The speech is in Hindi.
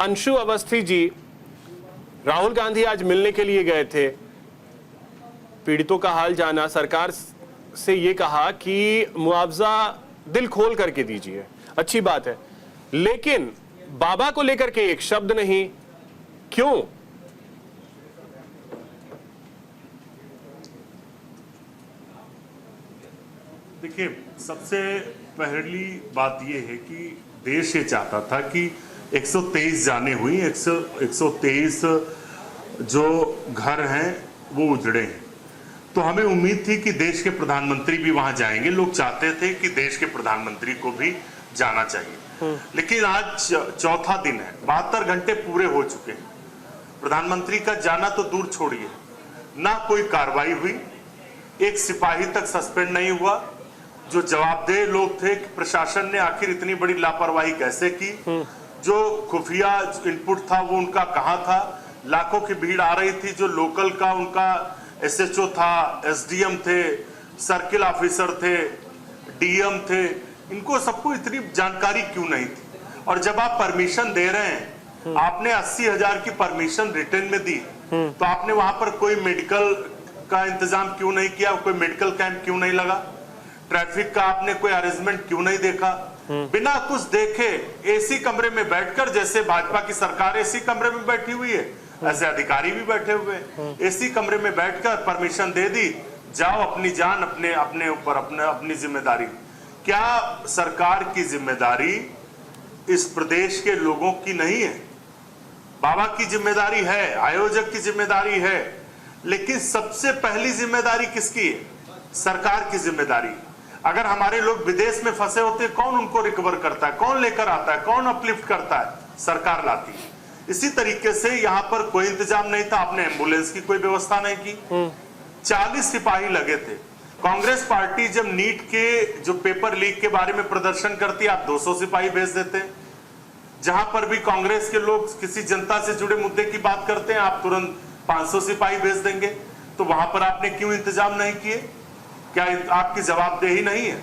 अंशु अवस्थी जी राहुल गांधी आज मिलने के लिए गए थे, पीड़ितों का हाल जाना, सरकार से ये कहा कि मुआवजा दिल खोल करके दीजिए, अच्छी बात है, लेकिन बाबा को लेकर के एक शब्द नहीं, क्यों? देखिए, सबसे पहली बात यह है कि देश ये चाहता था कि 123 जाने हुई, 123 जो घर हैं वो उजड़े हैं, तो हमें उम्मीद थी कि देश के प्रधानमंत्री भी वहां जाएंगे। लोग चाहते थे कि देश के प्रधानमंत्री को भी जाना चाहिए, लेकिन आज चौथा दिन है, 72 घंटे पूरे हो चुके हैं, प्रधानमंत्री का जाना तो दूर छोड़िए, ना कोई कार्रवाई हुई, एक सिपाही तक सस्पेंड नहीं हुआ। जो जवाबदेह लोग थे कि प्रशासन ने आखिर इतनी बड़ी लापरवाही कैसे की, जो खुफिया इनपुट था वो उनका कहां था, लाखों की भीड़ आ रही थी, जो लोकल का उनका एसएचओ था, एसडीएम थे, सर्किल ऑफिसर थे, डीएम थे, इनको सबको इतनी जानकारी क्यों नहीं थी? और जब आप परमिशन दे रहे हैं, आपने 80,000 की परमिशन रिटर्न में दी, तो आपने वहां पर कोई मेडिकल का इंतजाम क्यों नहीं किया, कोई मेडिकल कैंप क्यों नहीं लगा, ट्रैफिक का आपने कोई अरेंजमेंट क्यों नहीं देखा? बिना कुछ देखे एसी कमरे में बैठकर, जैसे भाजपा की सरकार एसी कमरे में बैठी हुई है, ऐसे अधिकारी भी बैठे हुए हैं, एसी कमरे में बैठकर परमिशन दे दी, जाओ अपनी जान अपने ऊपर, अपनी जिम्मेदारी। क्या सरकार की जिम्मेदारी इस प्रदेश के लोगों की नहीं है? बाबा की जिम्मेदारी है, आयोजक की जिम्मेदारी है, लेकिन सबसे पहली जिम्मेदारी किसकी है? सरकार की जिम्मेदारी। अगर हमारे लोग विदेश में फंसे होते, कौन उनको रिकवर करता है, कौन लेकर आता है, कौन अपलिफ्ट करता है? सरकार लाती है। इसी तरीके से यहाँ पर कोई इंतजाम नहीं था, आपने एम्बुलेंस की कोई व्यवस्था नहीं की, 40 सिपाही लगे थे। कांग्रेस पार्टी जब नीट के जो पेपर लीक के बारे में प्रदर्शन करती, आप 200 सिपाही भेज देते। जहां पर भी कांग्रेस के लोग किसी जनता से जुड़े मुद्दे की बात करते हैं, आप तुरंत 500 सिपाही भेज देंगे। तो वहां पर आपने क्यों इंतजाम नहीं किए? क्या आपकी जवाबदेही नहीं है?